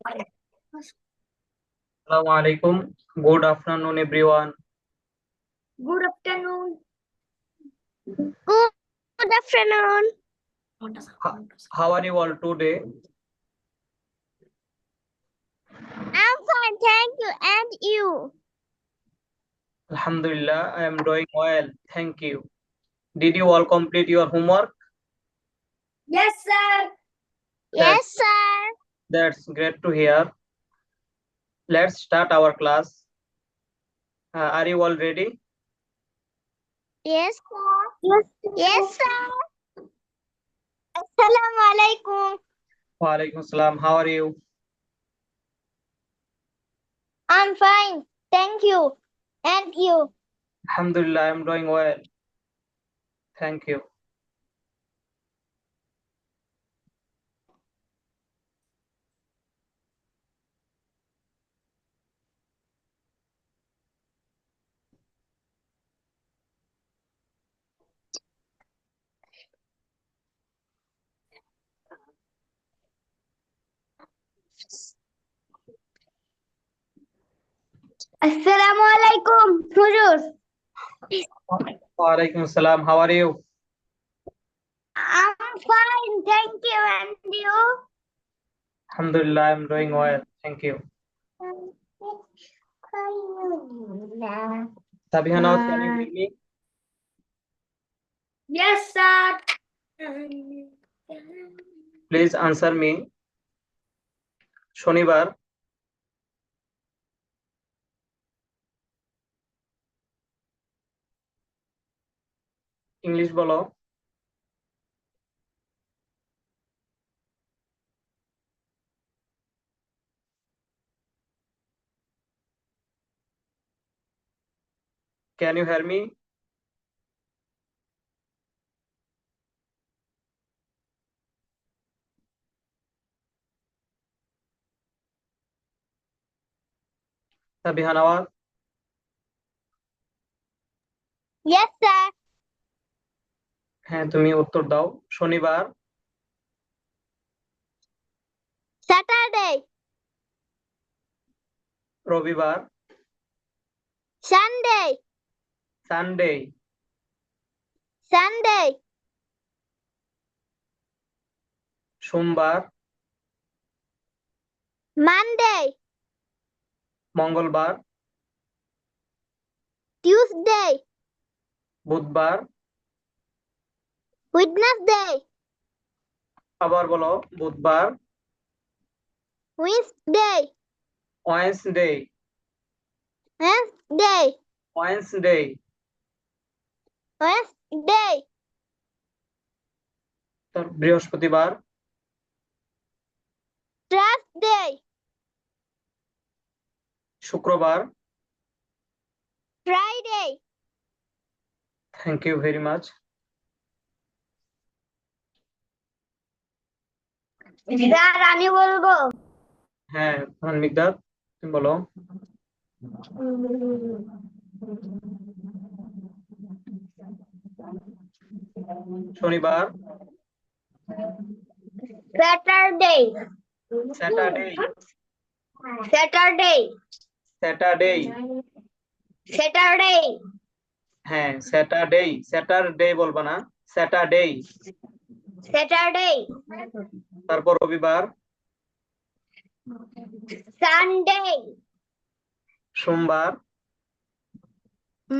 Assalamu alaikum. Good afternoon, everyone. Good afternoon. Good afternoon. How are you all today? I'm fine, thank you. And you? Alhamdulillah, I am doing well. Thank you. Did you all complete your homework? Yes, sir. Yes, sir. That's great to hear. Let's start our class. Are you all ready? Yes, sir. Yes, sir. Assalamu alaikum. Wa alaikum salam. How are you? I'm fine, thank you. And you? Alhamdulillah, I am doing well. Thank you. Assalamu alaikum, Huzur. Wa alaikum salam. How are you? I'm fine, thank you. And you? Alhamdulillah, I am doing well. Thank you. Sabihana, can you hear me? Yes, sir. Please answer me. শনিবার English বলো। Can you hear me? সাবিহানাওয়াজ, Yes, sir. হ্যাঁ তুমি উত্তর দাও। শনিবার, Saturday, রবিবার, Sunday, Sunday, Sunday, সোমবার, Monday, মঙ্গলবার, Tuesday, বুধবার, Wednesday, আবার বলো বুধবার, Wednesday, Wednesday, Wednesday, Wednesday, Wednesday, বৃহস্পতিবার, Thursday, শুক্রবার। Friday. Thank you very much. Sir আমি বলবো। হ্যাঁ মিকদাদ তুমি বলো। শনিবার, Saturday, Saturday, Saturday, Saturday, Saturday, হ্যাঁ স্যাটারডে, স্যাটারডে বলবা না, স্যাটারডে। স্যাটারডে, তারপর রবিবার, সানডে, সোমবার,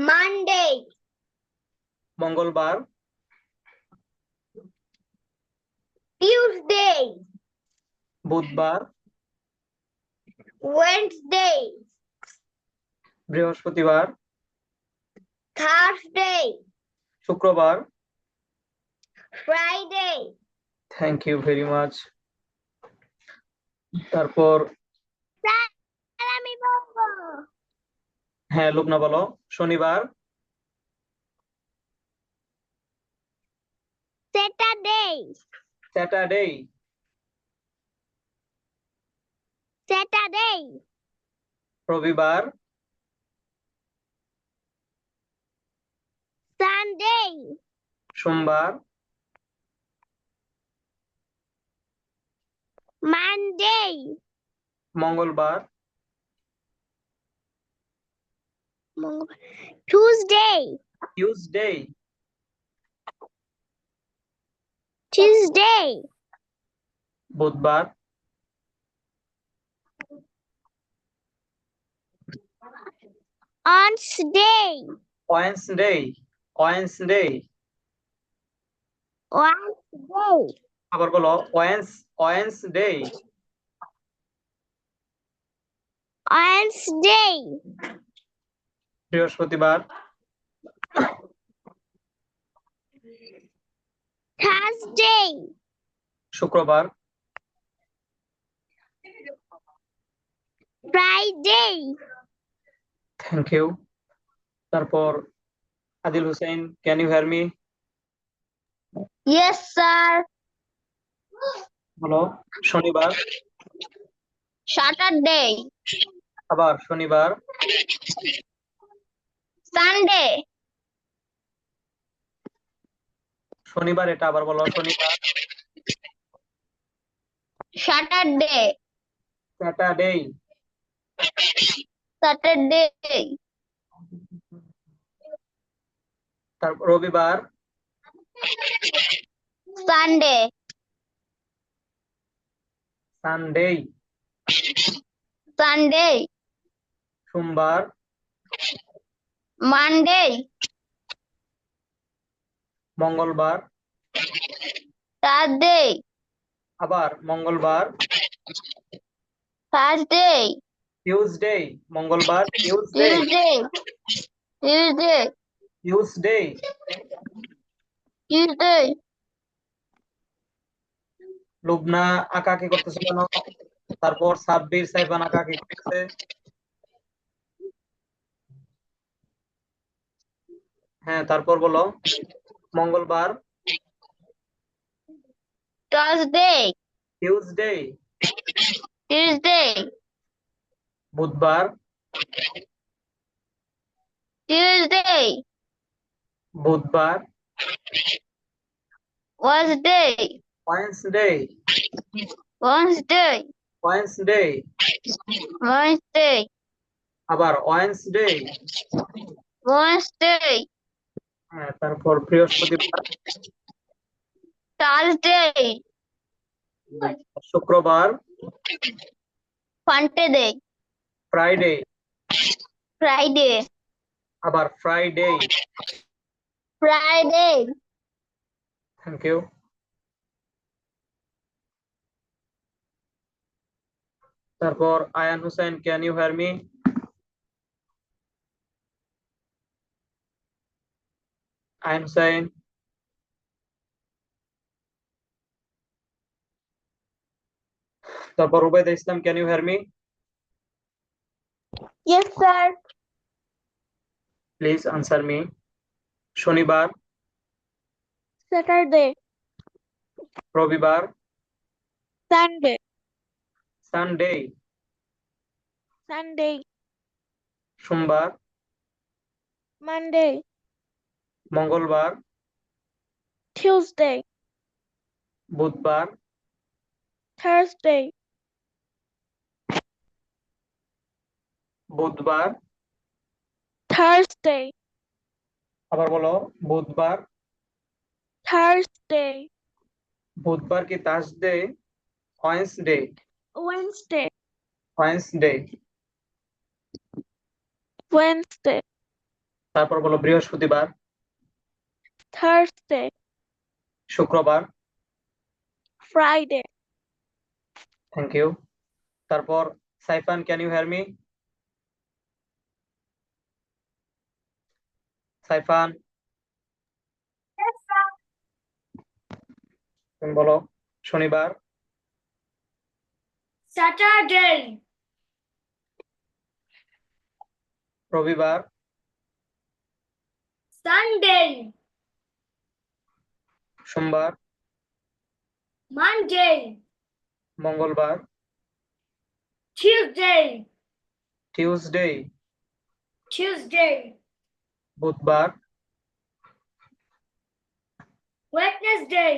মানডে, মঙ্গলবার, টিউসডে, বুধবার, ওয়েডনেসডে, বৃহস্পতিবার, থার্সডে, শুক্রবার। Friday. Thank you very much. তারপর স্যার আমি বলবো। হ্যাঁ লুবনা বলো। শনিবার, স্যাটারডে, স্যাটারডে, স্যাটারডে, রবিবার, সানডে, সোমবার, মানডে, মঙ্গলবার, Tuesday, টিউসডে, Tuesday, বুধবার, Wednesday, ওয়েডনেসডে, ওয়েডনেসডে, Wednesday, আবার বলো ওয়েডনেসডে, Wednesday, বৃহস্পতিবার, Thursday, শুক্রবার, Friday, থ্যাংক ইউ। তারপর Adil Hossain, can you hear me? yes sir, বলো শনিবার, Saturday, আবার শনিবার, Sunday, শনিবার এটা আবার বলো শনিবার, Saturday, স্যাটারডে, Saturday, তারপর রবিবার, Sunday, সানডে, Sunday, সোমবার, Monday, মঙ্গলবার, Thursday, আবার মঙ্গলবার, Thursday, টিউসডে, মঙ্গলবার, Tuesday, Tuesday, Tuesday, Tuesday, Tuesday, Lubna আঁকাআঁকি করতেছে কেন? তারপর সাব্বির সাইফান আঁকাআঁকি করতেছে। হ্যাঁ, তারপর বলো মঙ্গলবার, Thursday, টিউসডে, Tuesday, বুধবার, Tuesday, বুধবার, Wednesday, Wednesday, Wednesday, Wednesday, Wednesday, আবার ওয়েডনেসডে, Wednesday, হ্যাঁ, তারপর বৃহস্পতিবার, Thursday, শুক্রবার, Sunday, ফ্রাইডে, Friday, আবার ফ্রাইডে, Friday, থ্যাংক ইউ। তারপর Ayan Hossain, can you hear me? Ayan Hossain, তারপর Ubaida Islam, can you hear me? yes sir, please answer me. শনিবার, Saturday, রবিবার, Sunday, সানডে, Sunday, সোমবার, Monday, মঙ্গলবার, Tuesday, বুধবার, Thursday, বুধবার, Thursday, আবার বলো বুধবার, Thursday, বুধবার কি Thursday? Wednesday, Wednesday, Wednesday, Wednesday, তারপর বলো বৃহস্পতিবার, Thursday, শুক্রবার, Friday, থ্যাংক ইউ। তারপর Saifan, can you hear me? Saifan, তুমি বলো শনিবার, Saturday, রবিবার, Sunday, সোমবার, Monday, মঙ্গলবার, Tuesday, টিউসডে, Tuesday, বুধবার, Wednesday,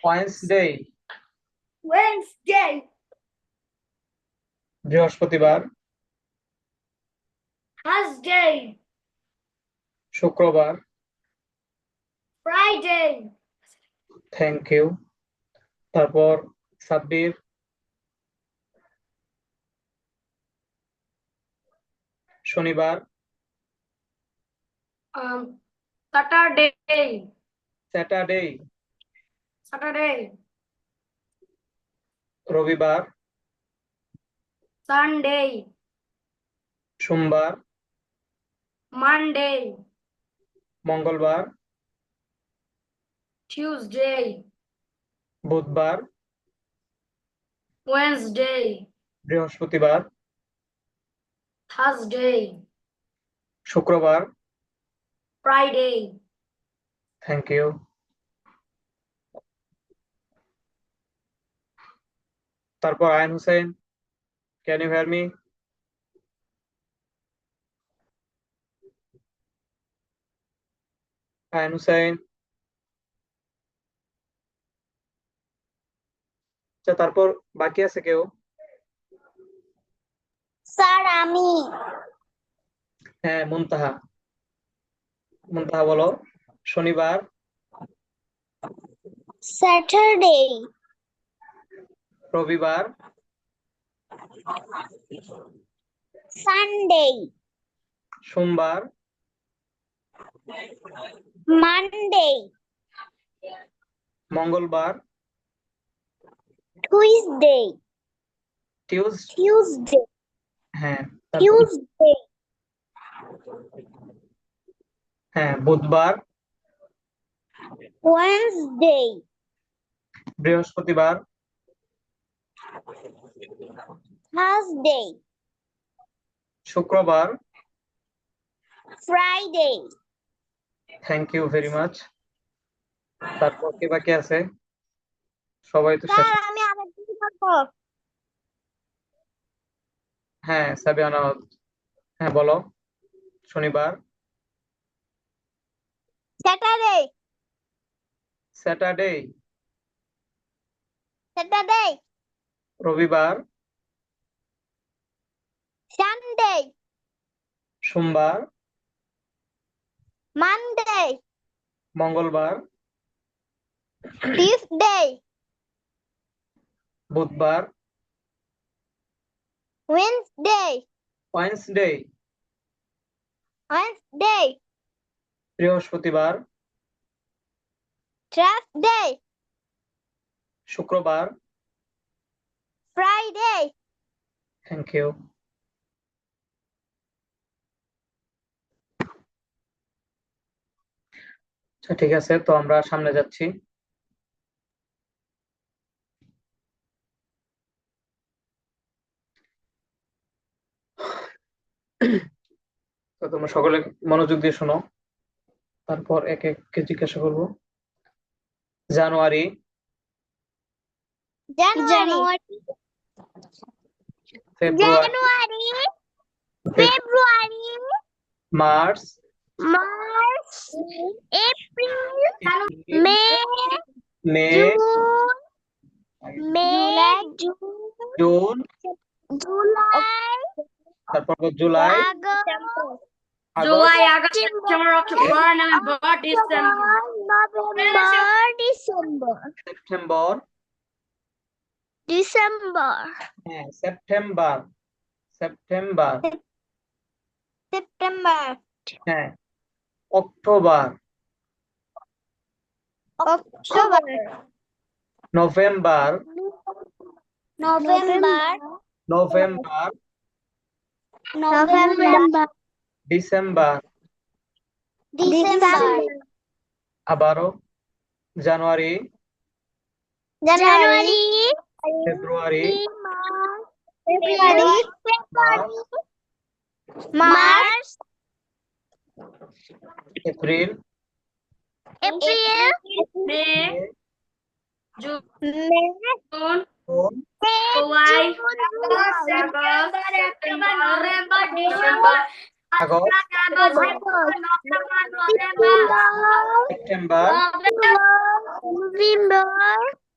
ওয়েডনেসডে, Wednesday, বৃহস্পতিবার, Thursday, শুক্রবার, Friday, থ্যাংক ইউ। তারপর সাব্বির, শনিবার, Saturday, স্যাটারডে, Saturday, রবিবার, Sunday, সোমবার, Monday, মঙ্গলবার, Tuesday, বুধবার, Wednesday, বৃহস্পতিবার, Thursday, শুক্রবার, Friday, থ্যাংক ইউ। তারপর Ayan Hossain, can you hear me? Ayan Hossain, আচ্ছা তারপর বাকি আছে কেউ? স্যার আমি হ্যাঁ, মুনতাহা, মুনতাহা বলো। শনিবার, স্যাটারডে রবিবার, সানডে সোমবার, মানডে মঙ্গলবার, টুইসডে টিউসডে হ্যাঁ, টিউসডে হ্যাঁ, বুধবার, ওয়েডনেসডে বৃহস্পতিবার, থার্সডে শুক্রবার, Friday thank you very much. তারপর কে বাকি আছে? সবাই তো শেষ। স্যার আমি আরেকদিন বলবো। হ্যাঁ, সাবিয়ানা, হ্যাঁ বলো। শনিবার, স্যাটারডে স্যাটারডে, স্যাটারডে রবিবার, সানডে সোমবার, মানডে মঙ্গলবার, টিউসডে বুধবার, ওয়েডনেসডে ওয়েডনেসডে, বৃহস্পতিবার, থার্সডে শুক্রবার, ফ্রাইডে থ্যাংক ইউ। আচ্ছা ঠিক আছে, তো আমরা সামনে যাচ্ছি। তো তোমরা সকলে মনোযোগ দিয়ে শোনো, তারপর এক এককে জিজ্ঞাসা করবো। জানুয়ারি, জানুয়ারি ফেব্রুয়ারি, ফেব্রুয়ারি মার্চ, মার্চ এপ্রিল মে মে, জুন, জুলাই তারপর জুলাই, আগস্ট July, August, September, October, November, December. নভেম্বর ডিসেম্বর সেপ্টেম্বর, হ্যাঁ সেপ্টেম্বর, সেপ্টেম্বর, সেপ্টেম্বর হ্যাঁ অক্টোবর, অক্টোবর নভেম্বর, নভেম্বর নভেম্বর, নভেম্বর ডিসেম্বর, ডিসেম্বর আবারও জানুয়ারি, জানুয়ারি ফেব্রুয়ারি, ফেব্রুয়ারি মার্চ এপ্রিল, এপ্রিল May, June, মে জুন, July, August, September, November, December, আগস্ট, সেপ্টেম্বর, নভেম্বর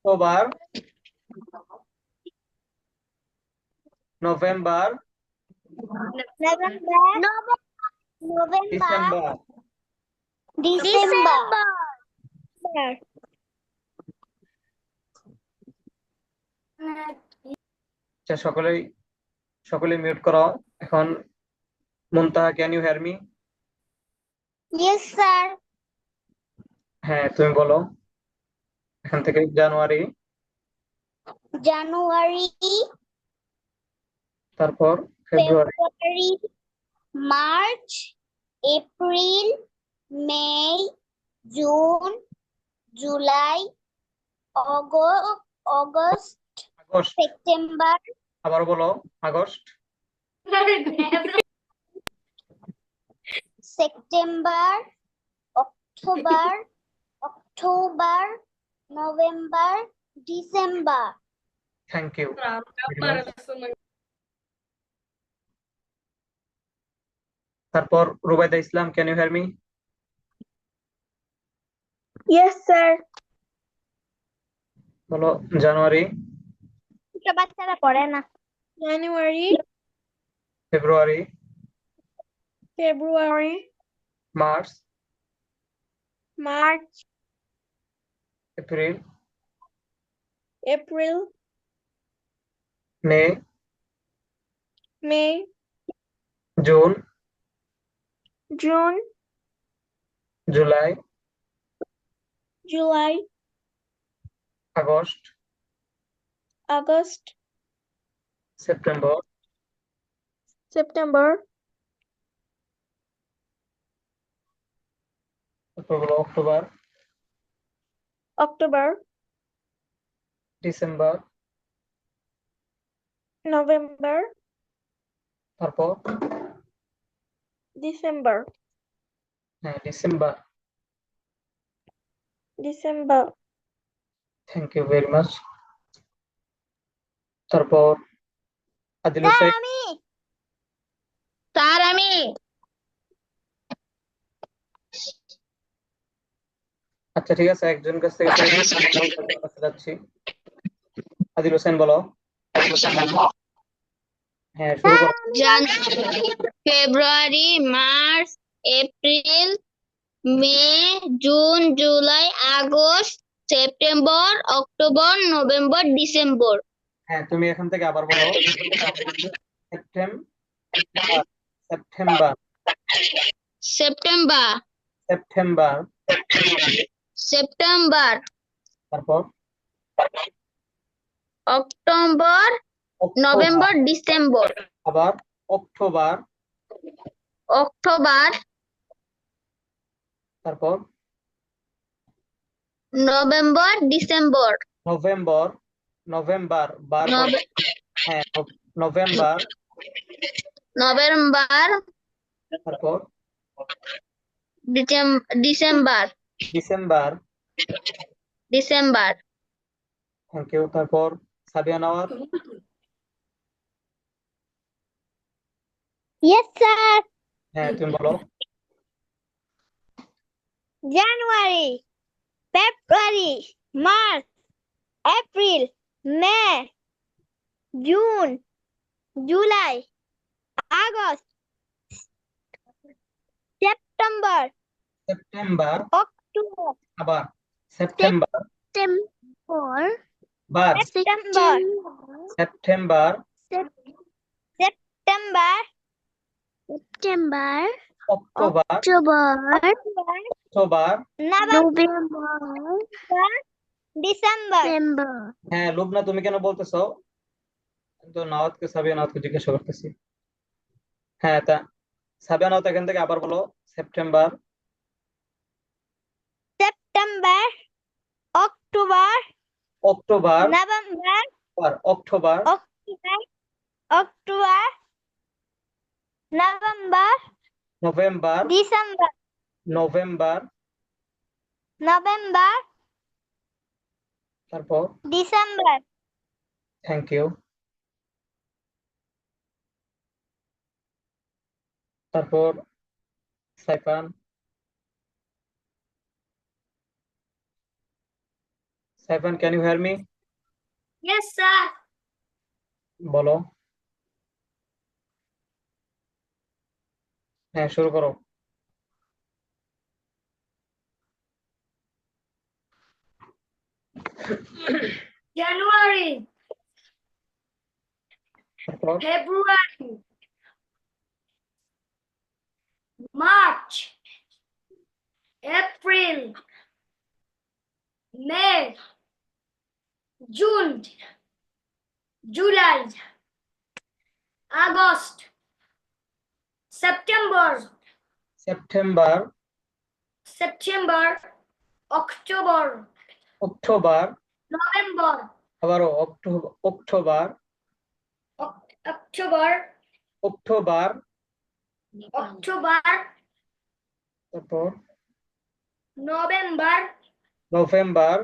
অক্টোবর, নভেম্বর, ডিসেম্বর। December. আচ্ছা, সকলেই মিউট করো এখন। মুনতাহা, can you hear me? Yes, sir. হ্যাঁ, তুমি বলো এখান থেকে। জানুয়ারি, January, তারপর ফেব্রুয়ারি, February, March, April, May, June, July, August, August. September, আবার বলো, আগস্ট, September, October, November, December. Thank you. তারপর Rubaida Islam, can you hear me? Yes, sir. বলো জানুয়ারি, বাচ্চারা পড়ে না। January, ফেব্রুয়ারি, February, মার্চ, March, এপ্রিল, April, মে, May, জুন, June, জুলাই, July, আগস্ট, August, সেপ্টেম্বর, September, তারপর বলো অক্টোবর, October, ডিসেম্বর, November, তারপর December, হ্যাঁ ডিসেম্বর। December. Thank you very much. তারপর আদিল হোসেন, আমি আচ্ছা ঠিক আছে, একজন কাছ থেকে কাছে যাচ্ছি। আদিল হোসেন বলো। হ্যাঁ, শুরু করো। January, February, March, April, May, June, July, August, September, October, November, December. হ্যাঁ, তুমি এখান থেকে আবার বলো। September, September, September, September, September, তারপর October, অক্টোবর, November, December, আবার অক্টোবর, October, তারপর November, December, নভেম্বর, নভেম্বর বার বলো। Nove- হ্যাঁ, নভেম্বর, November, তারপর December, December. December. Thank you. তারপর সাবিয়া নওয়াজ। Yes, sir. হ্যাঁ, তুমি বলো। January, February, March, April, May, June, July, August, September, September, October, আবার সেপ্টেম্বর, বার, September, September, September, September, October, October, October, November, December. হ্যাঁ লুবনা, তুমি কেন বলতেছো? তো নওয়াজকে, সাবিয়া নওয়াজকে জিজ্ঞাসা করতেছি। হ্যাঁ, তা সাবিয়া নওয়াজ এখান থেকে আবার বলো। September, September, October, October, November, অক্টোবর, October, November, November, December, November, November, তারপর December. Thank you. তারপর Saifan. Saifan, can you hear me? Yes, sir. বলো। হ্যাঁ, শুরু করো। January, তারপর February, March, April, May, June, July, August, September, September, September, October, October, November, আবারও অক্টোবর, October, অক্টোবর, October, তারপর November, নভেম্বর,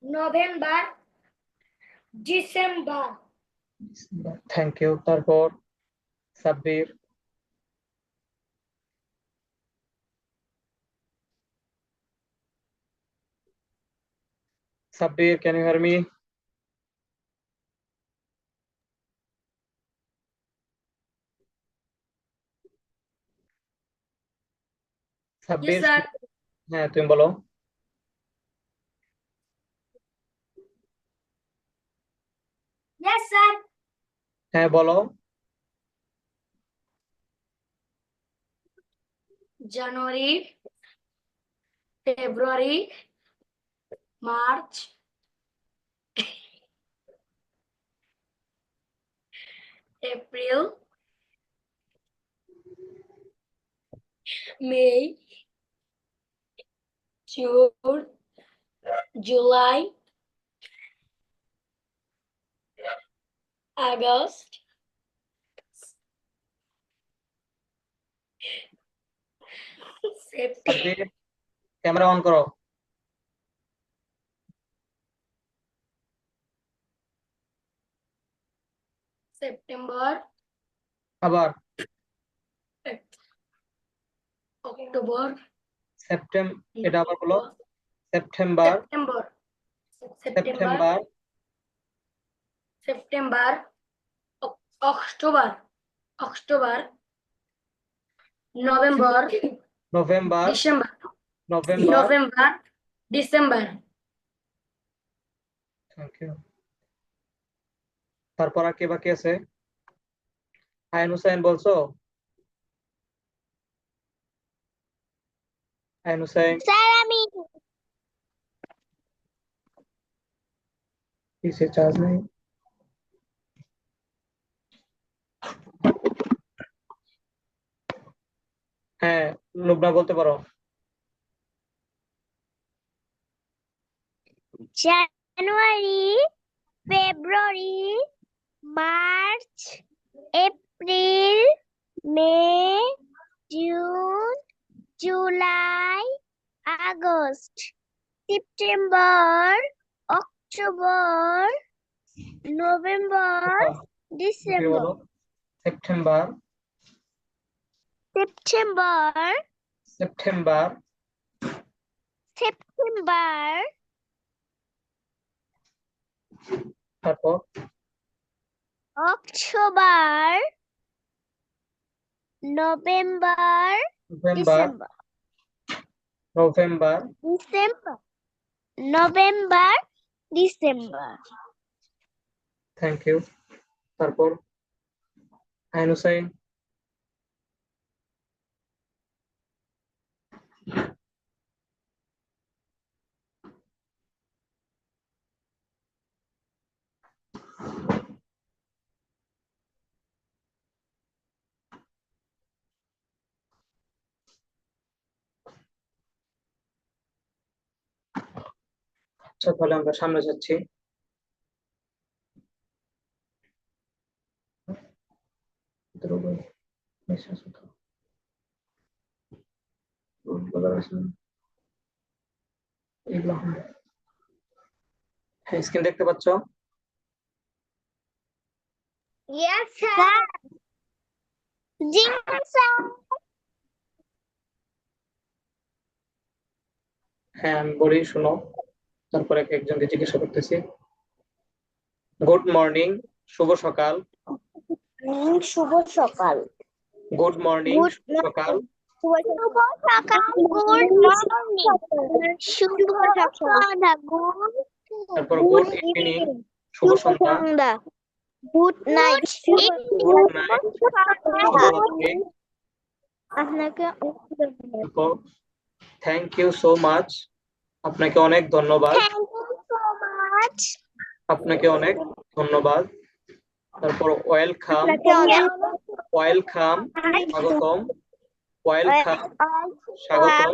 November, December, থ্যাংক ইউ। তারপর Sabbir, Sabbir, can you hear me? Sabbir, Yes, sir. হ্যাঁ তুমি বলো। Yes, sir. হ্যাঁ বলো। January, February, March, April, May, June, July, August, September, Sabbir, camera on করো। আবার October, এটা আবার বলো। September, September, September, September, October, November, November, December, November, November, December. Thank you. তারপর আর কে বাকি আছে? আইন হুসাইন বলছো? আইন হুসাইন, স্যার আমি কিসে চার্জ নেই? হ্যাঁ, লুবনা বলতে পারো। জানুয়ারি, ফেব্রুয়ারি, মার্চ, এপ্রিল, মে, জুন, জুলাই, আগস্ট, সেপ্টেম্বর, অক্টোবর, নভেম্বর, কি ডিসেম্বর, বলো? সেপ্টেম্বর, সেপ্টেম্বর, সেপ্টেম্বর, সেপ্টেম্বর, তারপর অক্টোবর, নভেম্বর, নভেম্বর, ডিসেম্বর, নভেম্বর, ডিসেম্বর, নভেম্বর, ডিসেম্বর। Thank you. তারপর আইন হুসাইন, আচ্ছা তাহলে আমরা সামনে যাচ্ছি। হ্যাঁ, স্ক্রিন দেখতে পাচ্ছ? Yes, sir. জি স্যার। হ্যাঁ আমি বলি, শোনো। তারপরে একজনকে জিজ্ঞাসা করতেছি। গুড মর্নিং, শুভ সকাল। শুভ সকাল। গুড মর্নিং, Good শুভ সকাল। শুভ সকাল, গুড মর্নিং, শুভ সন্ধ্যা, তারপর গুড গুড ইভিনিং, ইভিনিং, শুভ সন্ধ্যা। সন্ধ্যা, গুড নাইট, গুড নাইট, শুভরাত্রি। আপনাকে তারপর থ্যাংক ইউ সো মাচ, আপনাকে অনেক ধন্যবাদ। থ্যাংক ইউ সো মাচ, আপনাকে অনেক ধন্যবাদ। তারপর ওয়েলকাম, ওয়েলকাম, স্বাগতম, ওয়েলকাম, স্বাগতম।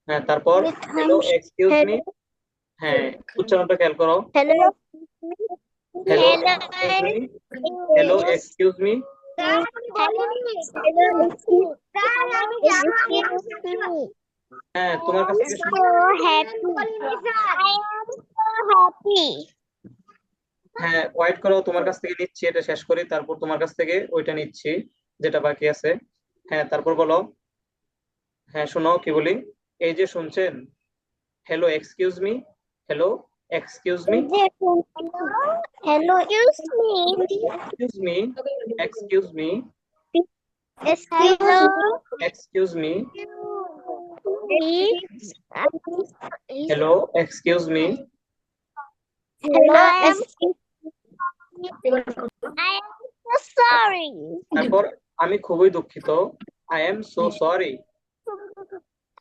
হ্যাঁ, তারপর হ্যালো, এক্সকিউজ মি। হ্যাঁ, উচ্চারণটা খেয়াল করো। Hello, hello, excuse me, hello, excuse me. হ্যাঁ, তোমার কাছ থেকে হ্যাঁ, ওয়েট করো, তোমার কাছ থেকে নিচ্ছি, এটা শেষ করি, তারপর তোমার কাছ থেকে ওইটা নিচ্ছি যেটা বাকি আছে। হ্যাঁ, তারপর বলো। হ্যাঁ, শোনো কি বলি, এই যে শুনছেন, hello, excuse me, hello, excuse me, Hello, excuse me, excuse me, excuse me, hello, excuse me. I am so sorry. তারপর আমি খুবই দুঃখিত, I am so sorry.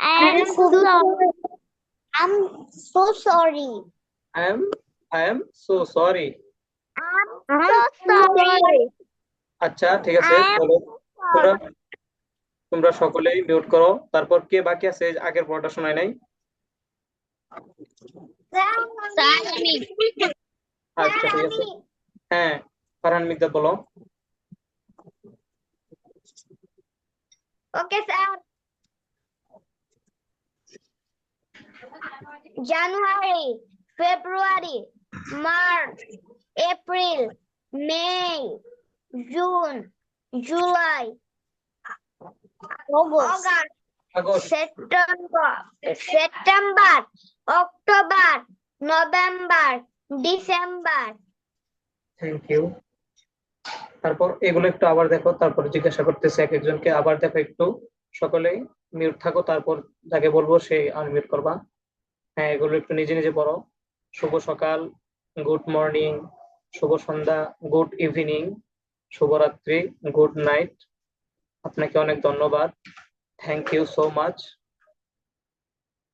I am so sorry. I'm so sorry. I am so sorry. I'm so sorry. আচ্ছা, ঠিক আছে, চলো তোমরা তোমরা সকলেই মিউট করো। তারপর কে বাকি আছে আগের পড়াটা শোনায় নাই? আচ্ছা, ঠিক আছে। হ্যাঁ, ফারহান মির্জা বলো। Okay, sir. January, February, March, April, May, June, July, August, August, September, October, November, December. Thank you. তারপর এগুলো একটু আবার দেখো, তারপর জিজ্ঞাসা করতেছে এক একজনকে, আবার দেখো একটু, সকলেই মিউট থাকো, তারপর যাকে বলবো সে আনমিউট করবা। হ্যাঁ, এগুলো একটু নিজে নিজে পড়ো। শুভ সকাল, গুড মর্নিং, শুভ সন্ধ্যা, গুড ইভিনিং, শুভরাত্রি, গুড নাইট, আপনাকে অনেক ধন্যবাদ, থ্যাংক ইউ সো মাচ,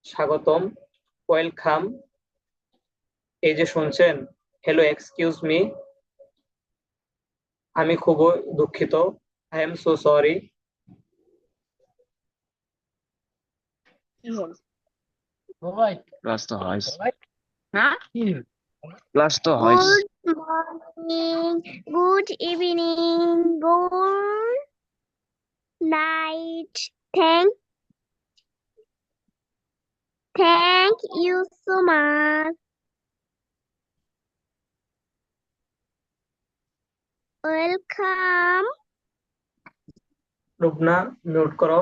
স্বাগতম, ওয়েলকাম, এই যে শুনছেন, হ্যালো, এক্সকিউজ মি, আমি খুব দুঃখিত, I am so sorry. Class তো হয়, Huh? ক্লাস তো হয়। Good morning, good evening, good night. Thank you so much. Welcome. Rubna, mute করো।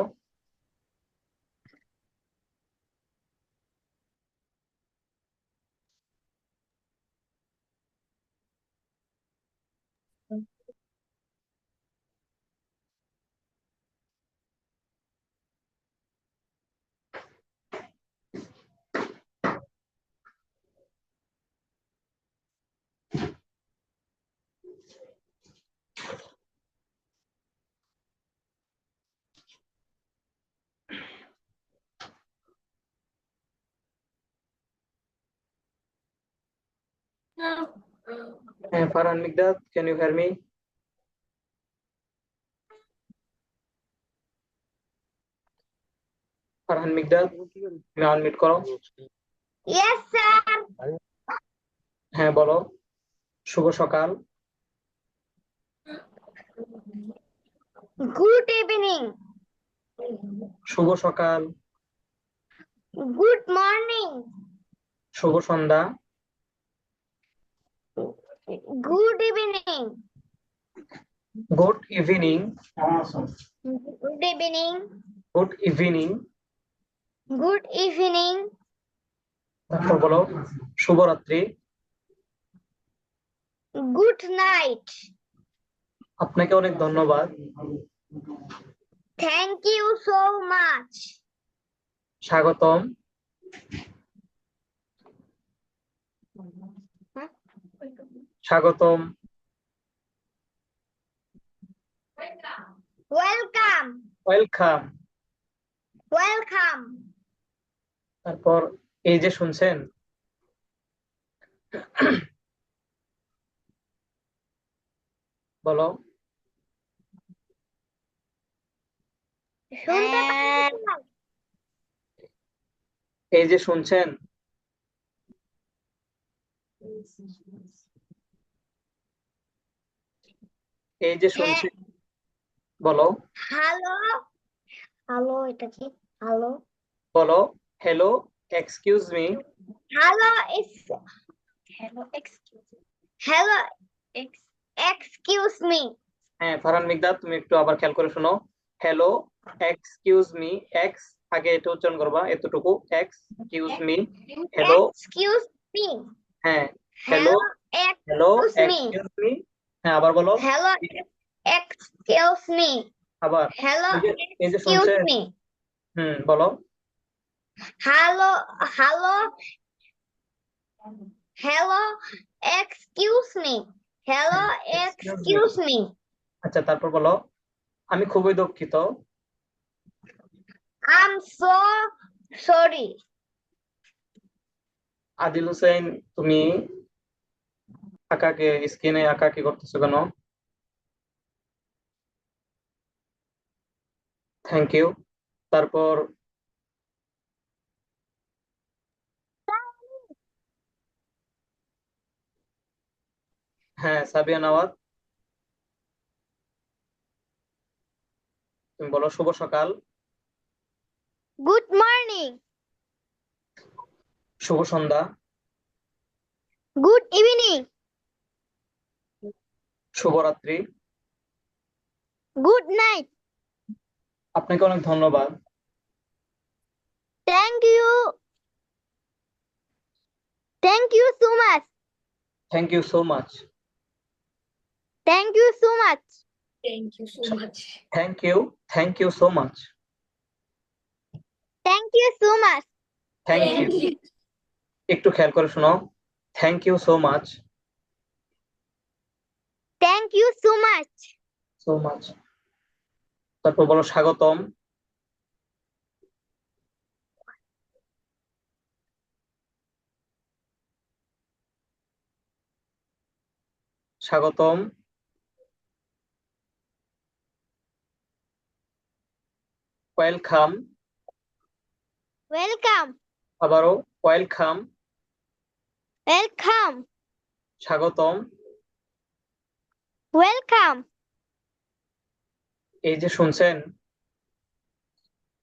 হ্যাঁ, Farhan Miqdad, can you hear me? Farhan Miqdad, তুমি আনমিউট করো। Yes, sir. হ্যাঁ, বলো। শুভ সকাল, Good evening. শুভ সকাল, Good morning. শুভ সন্ধ্যা, Good evening. Good evening, Good evening. Good evening. Good evening. তারপর বলো শুভরাত্রি, Good night. আপনাকে অনেক ধন্যবাদ। Thank you so much. স্বাগতম। স্বাগতম। Welcome. ওয়েলকাম। Welcome. তারপর এই যে শুনছেন, বলো। শুনতে পাচ্ছি না। এই যে শুনছেন, এই যে শুনছেন, বলো। হ্যালো হ্যালো, এটা কি? হ্যালো বলো হ্যালো, এক্সকিউজ মি। হ্যালো ইস হ্যালো এক্সকিউজ মি। হ্যাঁ ফারহান মিকদাদ, তুমি একটু আবার খেয়াল করে শোনো। Hello, excuse me. এক্স আগে এটা উচ্চারণ করবা, এতটুকু। Excuse me. Hello. Excuse me. হ্যাঁ hello. Hello, excuse me. Excuse me. হ্যাঁ আবার বলো। Hello excuse me. আবার। হ্যালো এই যে এক্সকিউজ শুনছেন। মি। বলো। Hello hello hello excuse me. Hello excuse me. আচ্ছা তারপর বলো, আমি খুবই দুঃখিত। I'm so sorry. Adil Hossain, তুমি আঁকাকে স্ক্রিনে আঁকা কি করতেছো কেন? Thank you. তারপর হ্যাঁ সাবিয়া নওয়াজ, তুমি বলো শুভ সকাল। Good morning. শুভ সন্ধ্যা। Good evening. শুভরাত্রি। Good night. আপনাকে অনেক ধন্যবাদ। Thank you. Thank you so much. Thank you so much. Thank you so much. Thank you so much. Thank you. Thank you so much. Thank you so much. Thank you. একটু খেয়াল করে শোনো। Thank you so much. Thank you so much. So much. তারপর বলো স্বাগতম। স্বাগতম। Welcome. Welcome. আবারও welcome. Welcome. স্বাগতম। Welcome. এই যে শুনছেন।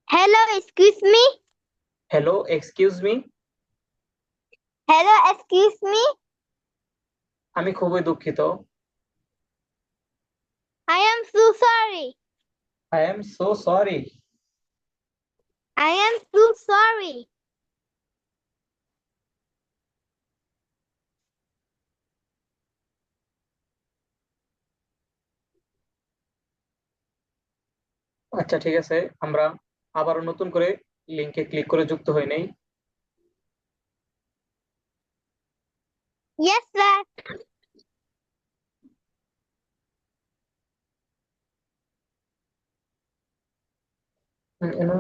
Hello, excuse me. Hello, excuse me. Hello, excuse me. আমি খুবই দুঃখিত। I am so sorry. I am so sorry. I am so sorry. আচ্ছা ঠিক আছে, আমরা আবারও নতুন করে লিংকে ক্লিক করে যুক্ত হই নেই। Yes, sir. এনার